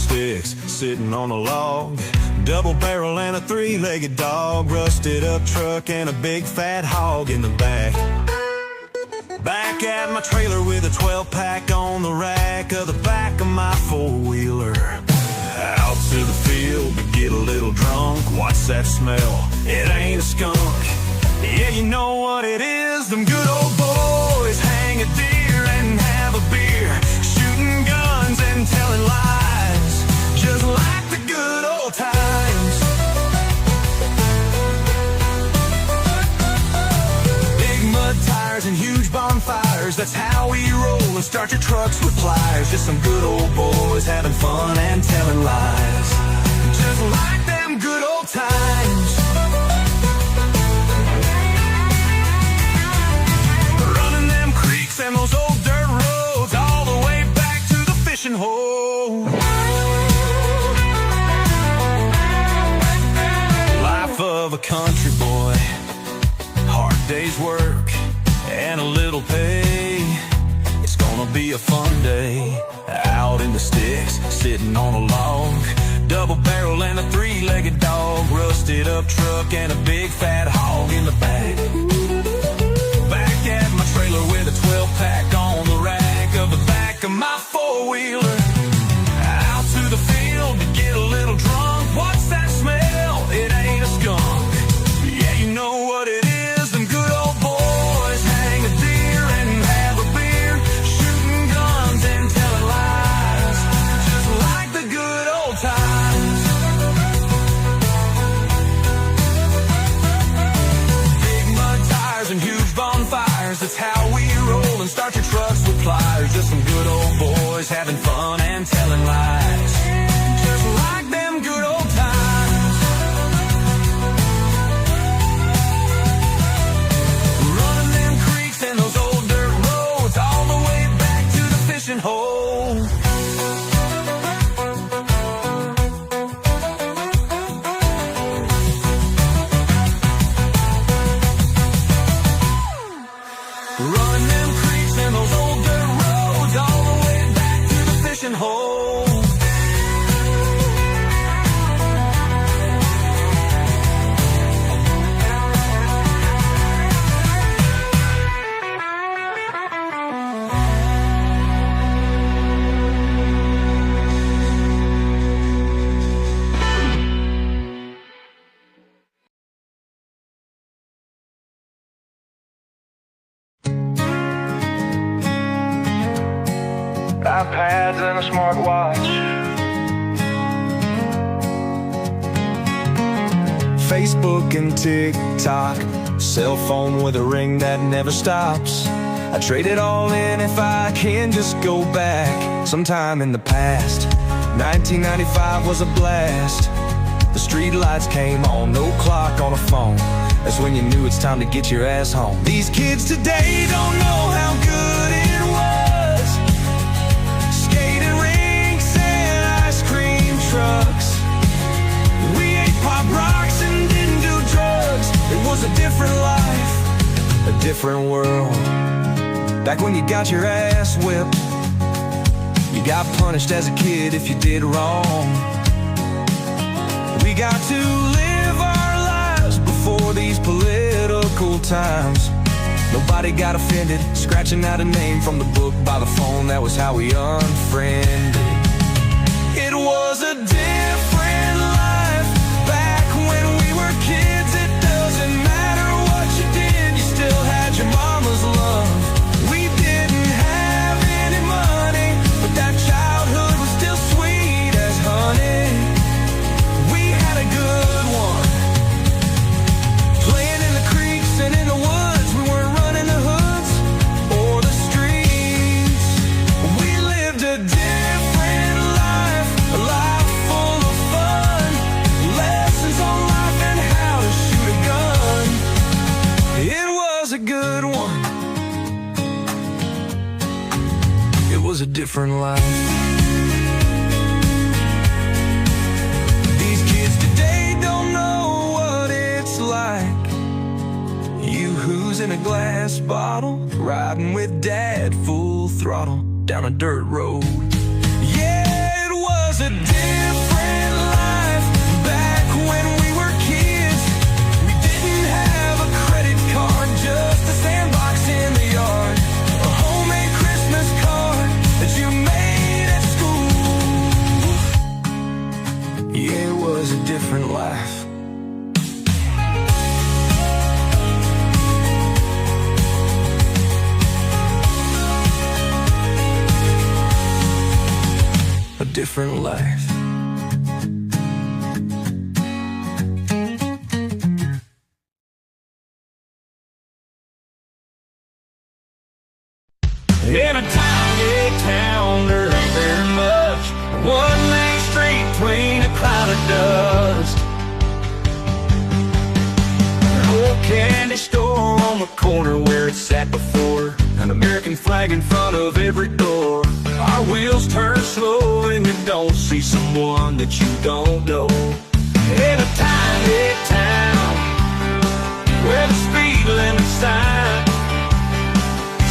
sticks, sitting on a log. Double barrel and a three-legged dog. Rusted up truck and a big fat hog in the back. Back at my trailer with a 12-pack on the rack of the back of my four-wheeler. Out to the field to get a little drunk. What's that smell? It ain't a skunk. Yeah, you know what it is. Them good old boys hang a deer and have a beer, shooting guns and telling lies, just like the good old times. Big mud tires and huge bonfires, that's how we roll and start your trucks with pliers. Just some good old boys having fun and telling lies, just like them good old times. Running them creeks and those old dirt roads all the way back to the fishing hole. Life of a country boy, hard day's work and a little pay. It's gonna be a fun day out in the sticks, sitting on a log. Double barrel and a three-legged dog. Rusted up truck and a big fat hog in the back. Back at my trailer with a 12-pack on the rack of the back of my four-wheeler. Out to the field to get a little drunk. What's that smell? It ain't a skunk. Yeah, you know what it is. Them good old boys hang a deer and have a beer, shooting guns and telling lies, just like the good old times. Big mud tires and huge bonfires, that's how we roll and start your trucks with pliers. Just some good old boys having fun and telling lies, just like them good old times. Running them creeks and those old dirt roads all the way back to the fishing hole. Running them creeks and those old dirt roads all the way back to the fishing hole. iPads and a smartwatch, Facebook and TikTok, cell phone with a ring that never stops. I trade it all in if I can just go back sometime in the past. 1995 was a blast. The street lights came on, no clock on a phone. That's when you knew it's time to get your ass home. These kids today don't know how good it was. Skating rinks and ice cream trucks. We ate pop rocks and didn't do drugs. It was a different life, a different world. Back when you got your ass whipped, you got punished as a kid if you did wrong. We got to live our lives before these political times. Nobody got offended, scratching out a name from the book by the phone. That was how we unfriended. It was a different life back when we were kids. It doesn't matter what you did, you still had your mama's love. We didn't have any money, but that childhood was still sweet as honey. We had a good one, playing in the creeks and in the woods. We weren't running the hoods or the streets. We lived a different life, a life full of fun, lessons on life and how to shoot a gun. It was a good one. It was a different life. These kids today don't know what it's like. You who's in a glass bottle, riding with dad full throttle down a dirt road. Yeah, it was a different life. In a tiny town, there ain't very much. One main street between a cloud of dust. An old candy store on the corner where it sat before. An American flag in front of every door. Our wheels turn slow and you don't see someone that you don't know. In a tiny town where the speed limit sign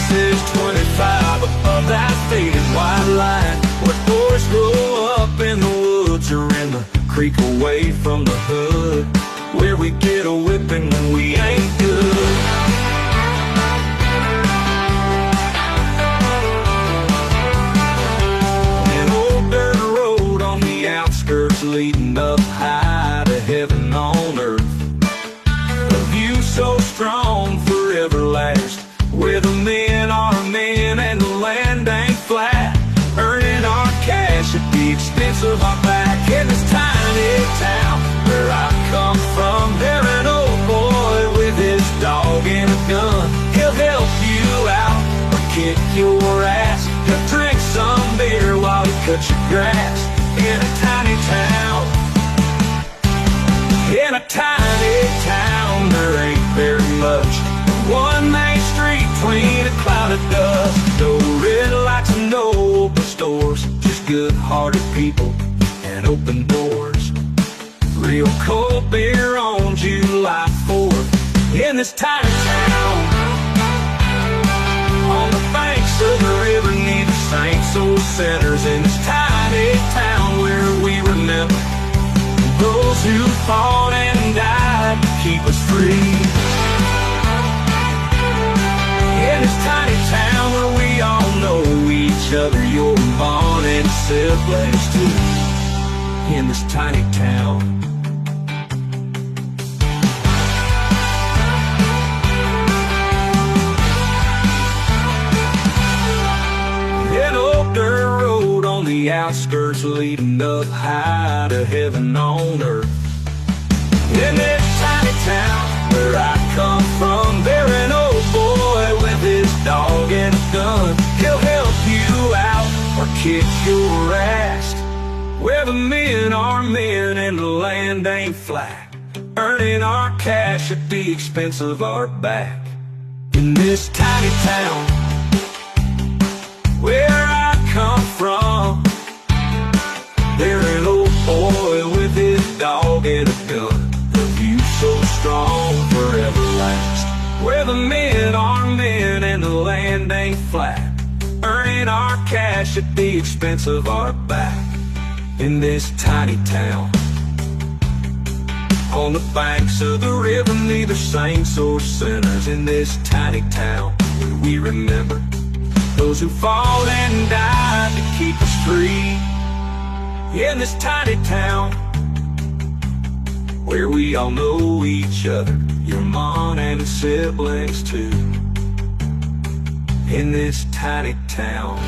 says 25 above that faded white line. Where boys grow up in the woods or in the creek away from the hood, where we get a whipping when we ain't good. An old dirt road on the outskirts leading up high to heaven on earth. A view so strong forever lasts, where the men are men and the land ain't flat, earning our cash at the expense of our back. In this tiny town where I come from, there's an old boy with his dog and a gun. He'll help you out or kick your ass. He'll drink some beer while he cuts your grass. In a tiny town, in a tiny town, there ain't very much. One main street between a cloud of dust. No red lights and no open stores, just good-hearted people and open doors. Real cold beer on July 4th in this tiny town. On the banks of the river, neither saints or sinners. In this tiny town where we remember those who fought and died to keep us free. In this tiny town where we all know each other, your mom and siblings too. In this tiny town. An old dirt road on the outskirts leading up high to heaven on earth. In this tiny town where I come from, there's an old boy with his dog and a gun. He'll help you out or kick your ass, where the men are men and the land ain't flat, earning our cash at the expense of our back. In this tiny town where I come from, there's an old boy with his dog and a gun. The view so strong forever last, where the men are men and the land ain't flat, earning our cash at the expense of our back. In this tiny town, on the banks of the river, neither saints or sinners. In this tiny town where we remember those who fought and died to keep us free. In this tiny town where we all know each other, your mom and the siblings too. In this tiny town.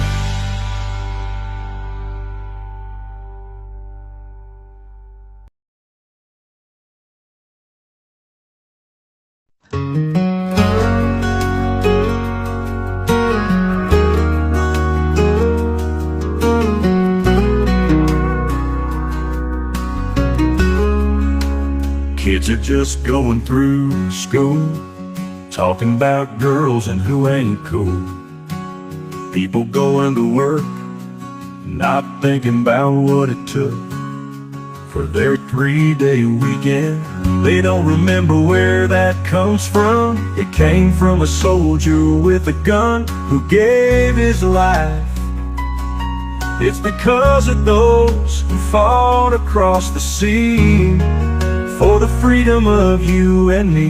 Kids are just going through school, talking about girls and who ain't cool. People going to work, not thinking about what it took for their 3-day weekend. They don't remember where that comes from. It came from a soldier with a gun who gave his life. It's because of those who fought across the sea for the freedom of you and me.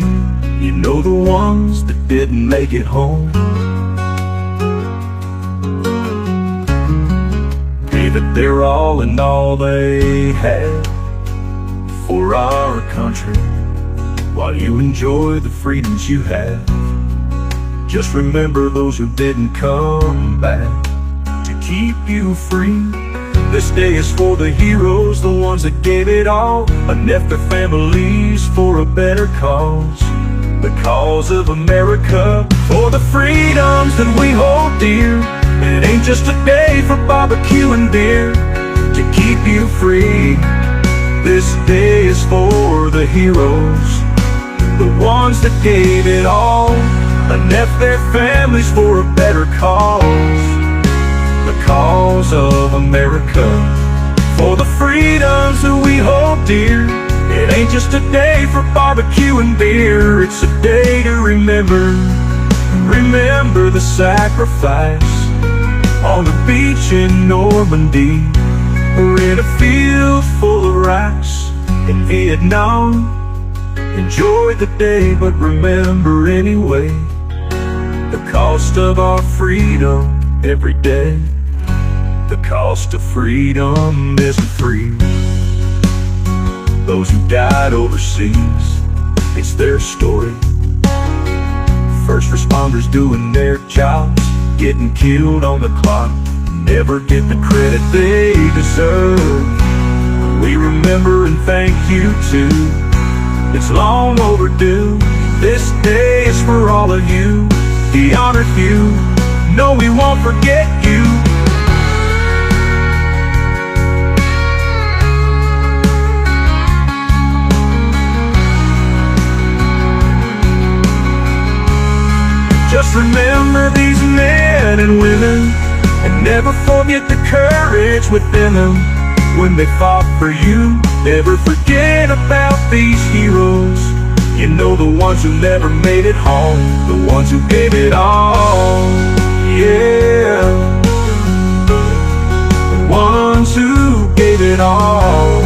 You know, the ones that didn't make it home. Gave it their all and all they had for our country, while you enjoy the freedoms you have. Just remember those who didn't come back to keep you free. This day is for the heroes, the ones that gave it all, and left their families for a better cause. The cause of America, for the freedoms that we hold dear. It ain't just a day for barbecue and beer to keep you free. This day is for the heroes, the ones that gave it all, and left their families for a better cause. The cause of America, for the freedoms that we hold dear. It ain't just a day for barbecue and beer. It's a day to remember the sacrifice on the beach in Normandy, or in a field full of rice in Vietnam. Enjoy the day, but remember anyway the cost of our freedom every day. The cost of freedom isn't free. Those who died overseas, it's their story. First responders doing their jobs, getting killed on the clock, never get the credit they deserve. We remember and thank you too. It's long overdue. This day is for all of you, the honored few. No, we won't forget you. Just remember these men and women, and never forget the courage within them when they fought for you. Never forget about these heroes. You know, the ones who never made it home, the ones who gave it all. Yeah, the ones who gave it all.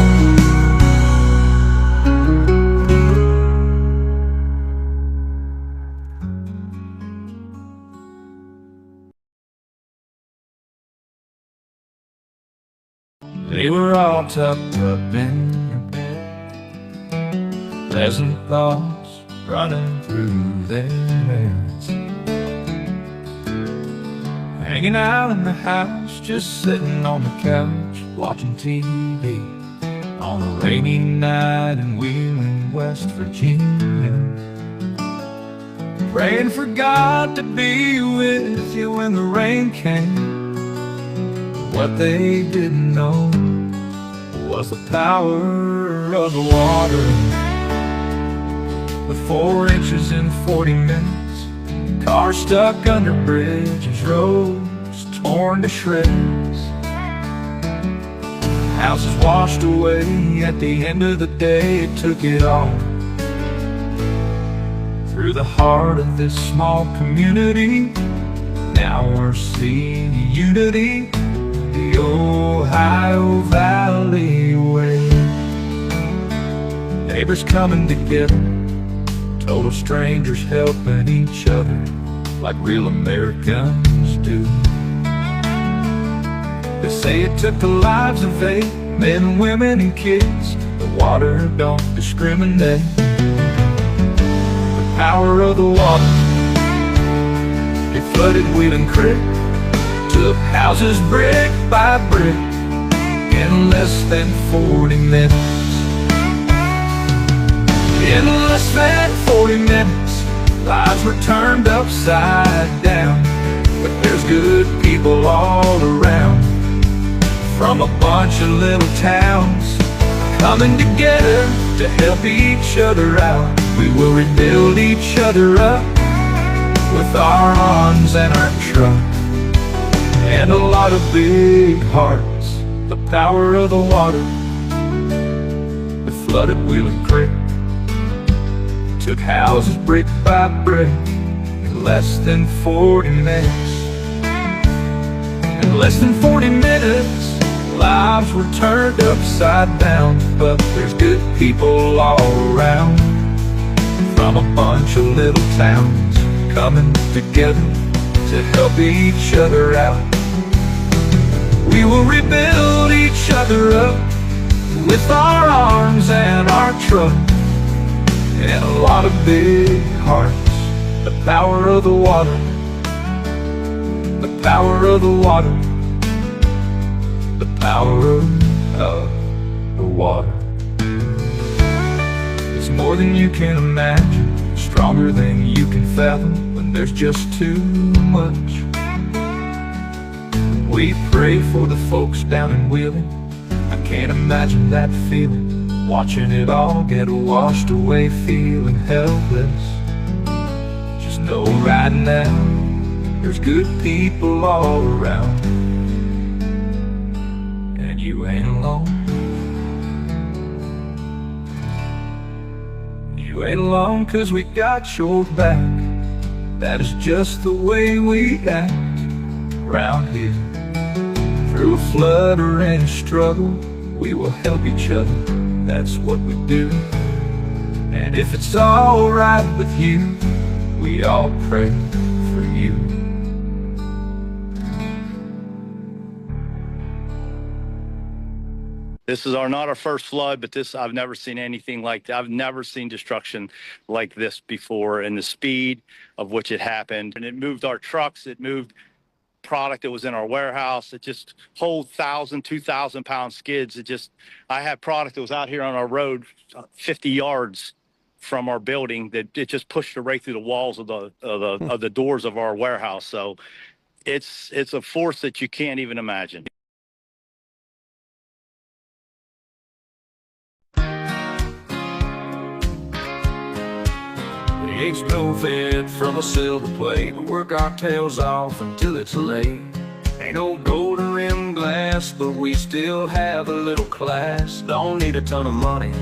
They were all tucked up in their bed, pleasant thoughts running through their heads, hanging out in the house, just sitting on the couch, watching TV on a rainy night in Wheeling, West Virginia, praying for God to be with you when the rain came. What they didn't know was the power of the water. The 4 inches in 40 minutes, cars stuck under bridges, roads torn to shreds, houses washed away. At the end of the day, it took it all. Through the heart of this small community, now we're seeing unity, the Ohio Valley way. Neighbors coming together, total strangers helping each other like real Americans do. They say it took the lives of 8 men, women, and kids. The water don't discriminate. The power of the water, it flooded Wheeling Creek, took houses brick by brick in less than 40 minutes. In less than 40 minutes, lives were turned upside down. But there's good people all around, from a bunch of little towns, coming together to help each other out. We will rebuild each other up with our arms and our truck, and a lot of big hearts. The power of the water that flooded Wheeling Creek, took houses brick by brick in less than 40 minutes. In less than 40 minutes, lives were turned upside down. But there's good people all around, from a bunch of little towns, coming together to help each other out. We will rebuild each other up with our arms and our truck, and a lot of big hearts. The power of the water, the power of the water, the power of the water. It's more than you can imagine, stronger than you can fathom, when there's just too much. We pray for the folks down in Wheeling. I can't imagine that feeling, watching it all get washed away, feeling helpless. Just know right now, there's good people all around, and you ain't alone. You ain't alone, 'cause we got your back. That is just the way we act around here. Through a flood or any struggle, we will help each other, that's what we do. And if it's alright with you, we all pray for you. This is not our first flood, but I've never seen anything like that. I've never seen destruction like this before, and the speed of which it happened. And it moved our trucks, it moved product that was in our warehouse. It just whole 1,000, 2,000 pound skids. I had product that was out here on our road 50 yards from our building that it just pushed it right through the walls of the doors of our warehouse. So it's a force that you can't even imagine. The eggs no fed from a silver plate. We work our tails off until it's late. Ain't no golden rim glass, but we still have a little class. Don't need a ton of money,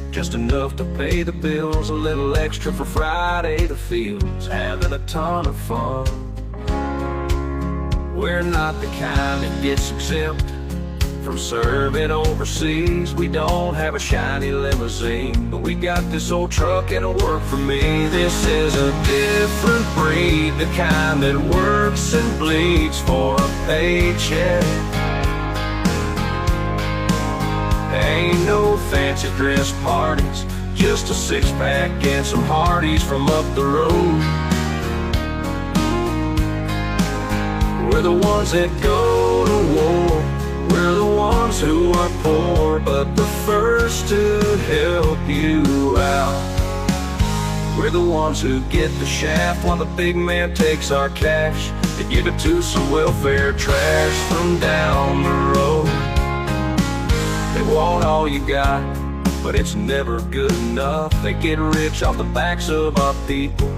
just enough to pay the bills. A little extra for Friday, the fields, having a ton of fun. We're not the kind that gets exempt from serving overseas. We don't have a shiny limousine, but we got this old truck and it'll work for me. This is a different breed, the kind that works and bleeds for a paycheck. Ain't no fancy dress parties, just a six-pack and some Hardee's from up the road. We're the ones that go to war, we're the ones who are poor, but the first to help you out. We're the ones who get the shaft while the big man takes our cash to give it to some welfare trash from down the road. They want all you got, but it's never good enough. They get rich off the backs of our people.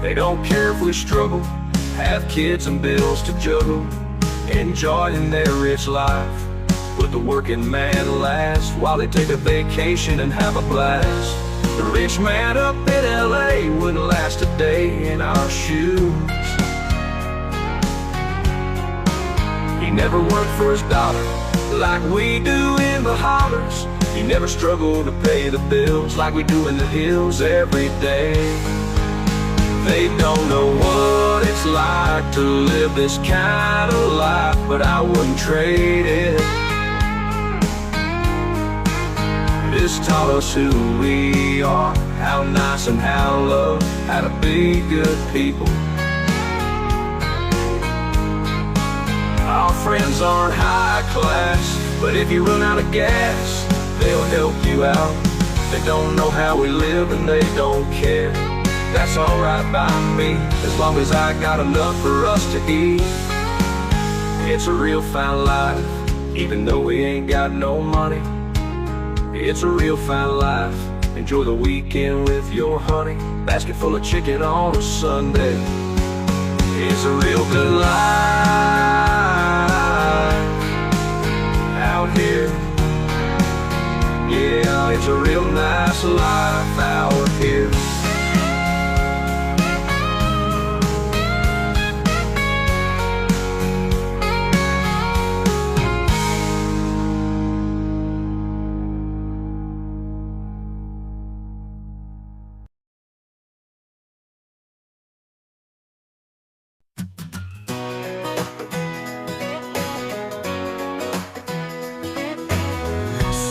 They don't care if we struggle, have kids and bills to juggle, enjoying their rich life. But the working man lasts while they take a vacation and have a blast. The rich man up in LA wouldn't last a day in our shoes. He never worked for his dollar like we do in the hollers. He never struggled to pay the bills like we do in the hills every day. They don't know what it's like to live this kind of life, but I wouldn't trade it. This taught us who we are, how nice and how loved, how to be good people. Our friends aren't high class, but if you run out of gas, they'll help you out. They don't know how we live and they don't care. That's alright by me, as long as I got enough for us to eat. It's a real fine life, even though we ain't got no money. It's a real fine life, enjoy the weekend with your honey. Basket full of chicken on a Sunday. It's a real good life out here. Yeah, it's a real nice life out here.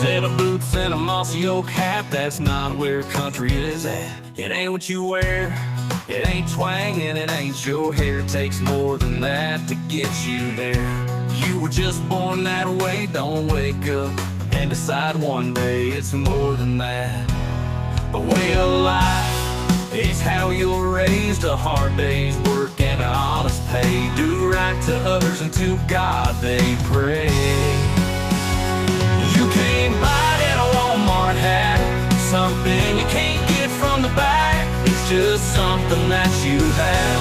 Set of boots and a mossy oak hat, that's not where country is at. It ain't what you wear, It ain't twang and it ain't your hair. It takes more than that to get you there. You were just born that way. Don't wake up and decide one day it's more than that. The way of life, it's how you're raised. A hard day's work and an honest pay. Do right to others and to God they pray. You can't buy it in a Walmart hat. Something you can't get from the back. It's just something that you have.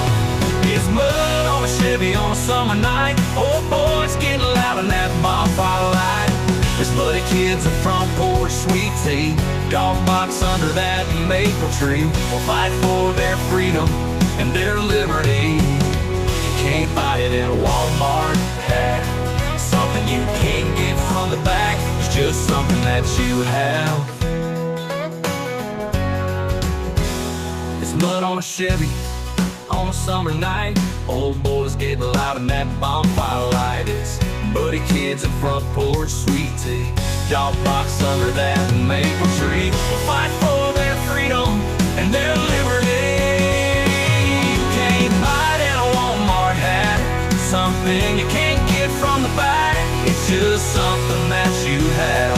It's mud on a Chevy on a summer night. Oh boy, it's getting loud in that bonfire light. There's bloody kids, a front porch sweet tea, dog box under that maple tree will fight for their freedom and their liberty. You can't buy it in a Walmart hat. Something you can't get from the back. It's just something that you have. It's mud on a Chevy on a summer night. Old boys getting loud in that bonfire light. It's buddy kids and front porch sweet tea, dog box under that maple tree will fight for their freedom and their liberty. You can't buy it in a Walmart hat. Something you can't get from the back. It's just something that you have.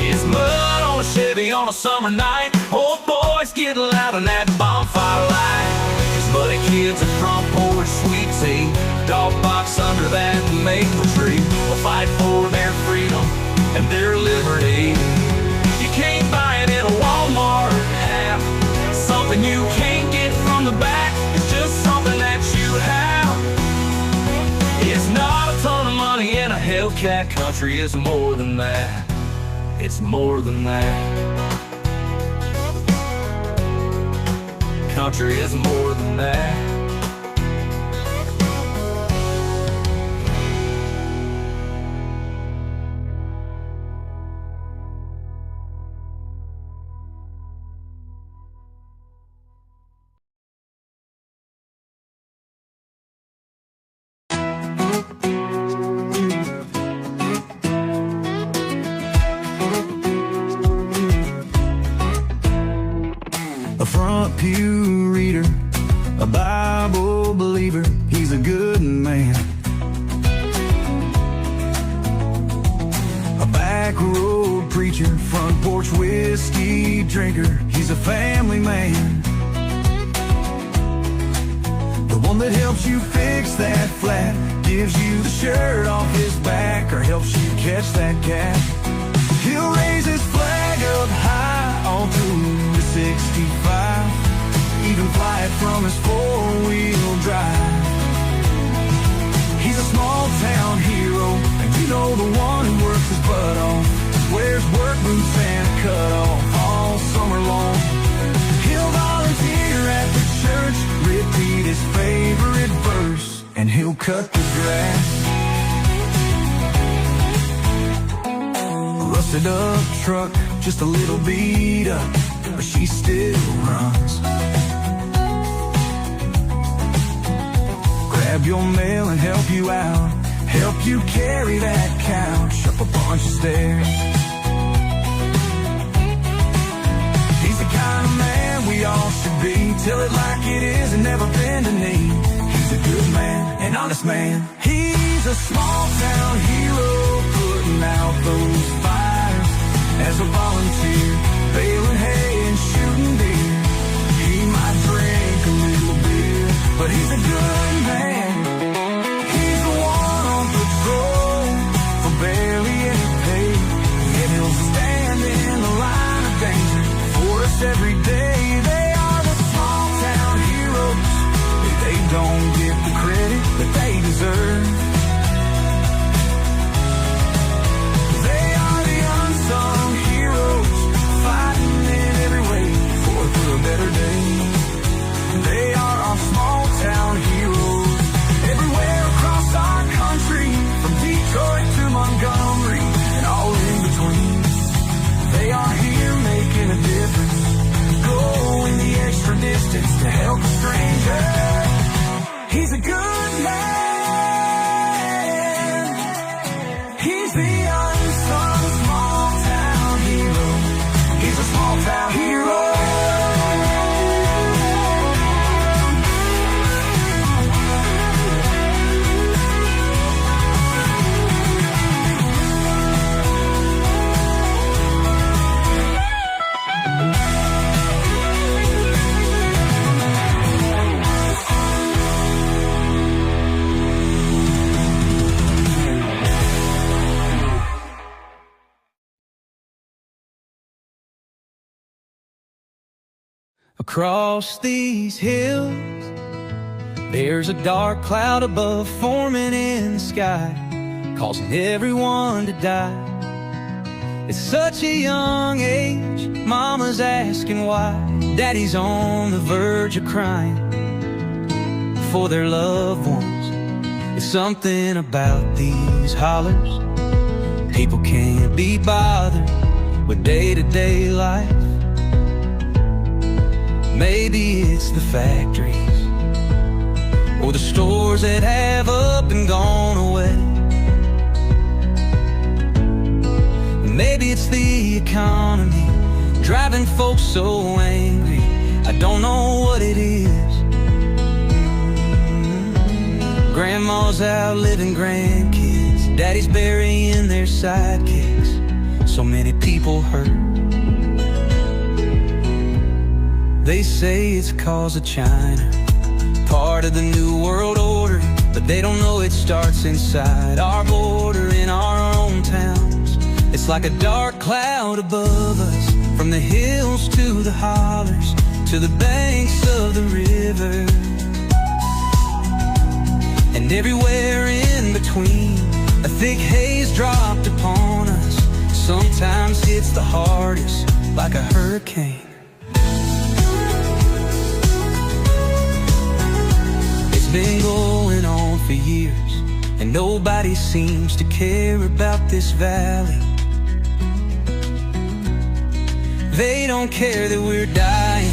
It's mud on a Chevy on a summer night. Old boys getting loud in that bonfire light. It's buddy kids and front porch sweet tea, dog box under that maple tree will fight for their freedom and their liberty. You can't buy it in a Walmart hat. Something you can't get from the back. It's just something that you have. It's not a ton of money in a Hellcat country. It's more than that. It's more than that. Country is more than that. A front pew reader, a Bible believer, he's a good man. A back road preacher, front porch whiskey drinker, he's a family man. The one that helps you fix that flat, gives you the shirt off his back, or helps you catch that cat. He'll raise his flag up high all through the 65, even fly it from his four-wheel drive. He's a small-town hero, and you know the one who works his butt off, wears work boots and a cutoff all summer long. He'll volunteer at the church, repeat his favorite verse, and he'll cut the grass. Rusted up truck, just a little beat up, but she still runs. Grab your mail and help you out, help you carry that couch up a bunch of stairs. He's the kind of man we all should be, tell it like it is and never bend a knee. He's a good man, an honest man. He's a small town hero, putting out those fires as a volunteer, baling hay and shooting deer. He might drink a little beer, but he's a good man. He's the one on patrol for barely any pay, and he'll stand in the line of danger for us every day. They are the small town heroes. They don't get the credit that they deserve. They are the unsung heroes, fighting in every way for a better day. They are our small town heroes, everywhere across our country, from Detroit to Montgomery and all in between. They are here making a difference, going the extra distance to help a stranger. He's a good man. He's the unsung small town hero. He's a small town hero. Across these hills, there's a dark cloud above forming in the sky, causing everyone to die. At such a young age, mama's asking why. Daddy's on the verge of crying for their loved ones. It's something about these hollers. People can't be bothered with day-to-day life. Maybe it's the factories or the stores that have up and gone away. Maybe it's the economy driving folks so angry. I don't know what it is. Grandma's out living grandkids, daddy's burying their sidekicks. So many people hurt. They say it's 'cause of China, part of the new world order, but they don't know it starts inside our border, in our own towns. It's like a dark cloud above us, from the hills to the hollers, to the banks of the river, and everywhere in between. A thick haze dropped upon us, sometimes hits the hardest like a hurricane. It's been going on for years, and nobody seems to care about this valley. They don't care that we're dying.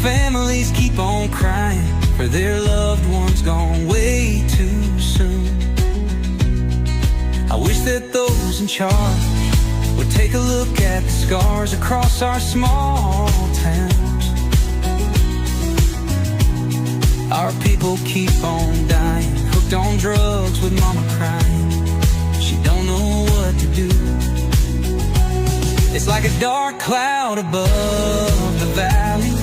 Families keep on crying for their loved ones gone way too soon. I wish that those in charge would take a look at the scars across our small towns. Our people keep on dying, hooked on drugs with mama crying. She don't know what to do. It's like a dark cloud above the valley,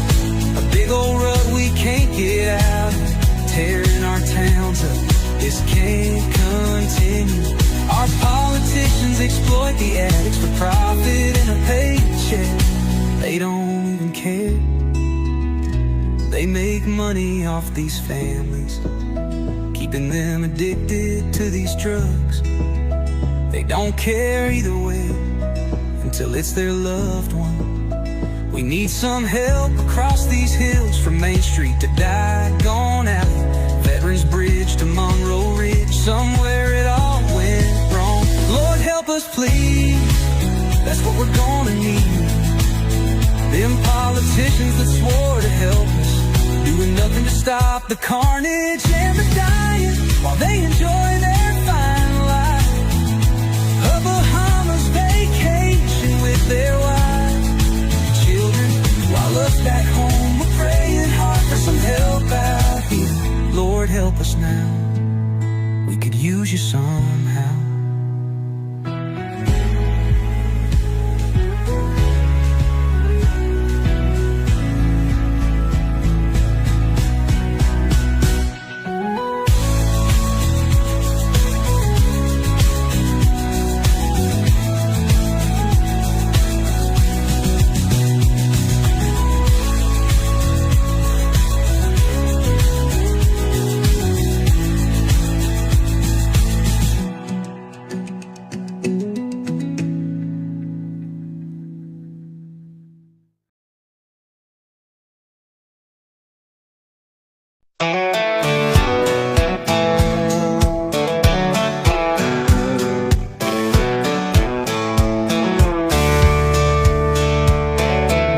a big old rug we can't get out of, tearing our towns up. This can't continue. Our politicians exploit the addicts for profit and a paycheck. They don't even care. They make money off these families, keeping them addicted to these drugs. They don't care either way until it's their loved one. We need some help across these hills, from Main Street to Diagon Alley, Veterans Bridge to Monroe Ridge. Somewhere it all went wrong. Lord, help us please, that's what we're gonna need. Them politicians that swore to help us, doing nothing to stop the carnage and the dying, while they enjoy their fine life. A Bahamas vacation with their wives and children, while us back home we're praying hard for some help out here. Lord, help us now, we could use you somehow.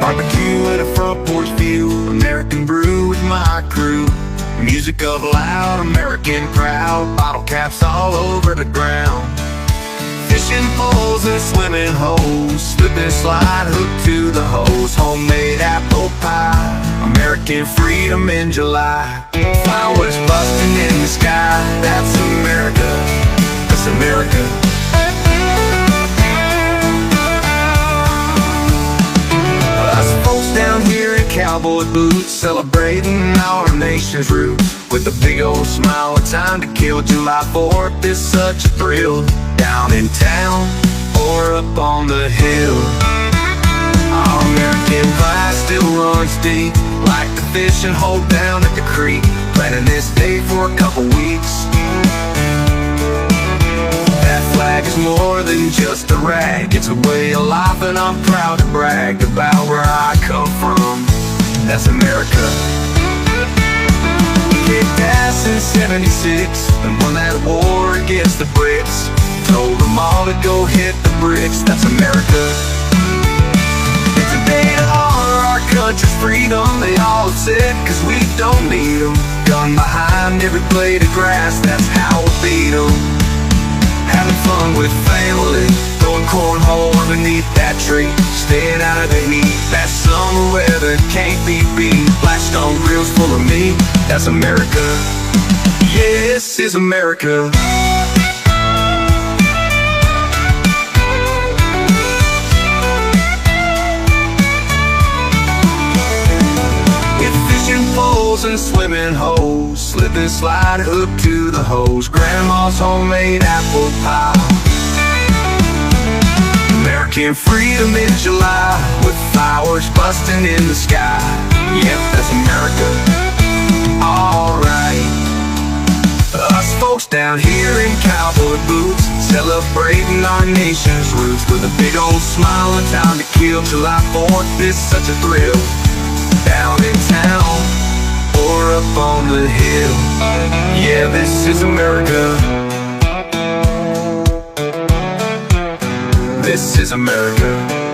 Barbecue at a front porch view, American brew with my crew. Music of a loud American crowd, bottle caps all over the ground. Fishing poles and swimming holes, slip and slide, hooked to the hose. Homemade apple pie, American freedom in July. Flowers busting in the sky, that's America, that's America. Us folks down here in cowboy boots, celebrating our nation's roots. With a big old smile, a time to kill. July 4th is such a thrill, down in town or up on the hill. Our American flag still runs deep, like the fishing hole down at the creek. Planning this day for a couple weeks. That flag is more than just a rag, it's a way of life, and I'm proud to brag about where I come from. That's America. Kicked ass in '76 and won that war against the Brits. Told them all to go hit the bricks. That's America. It's a day to honor our country's freedom. They all said, cause we don't need them. Gun behind every blade of grass, that's how we beat them. Having fun with family, throwing cornhole underneath that tree, staying out of the heat. That summer weather can't be beat. Blackstone grills full of meat. That's America. Yes, is America. With fishing poles and swimming hoes, slip and slide, hook to the hose. Grandma's homemade apple pie. American freedom in July, with fireworks busting in the sky. Yep, that's America. Alright. Us folks down here in cowboy boots, celebrating our nation's roots, with a big old smile and time to kill. July 4th is such a thrill. Down in town or up on the hill. Yeah, this is America. This is America.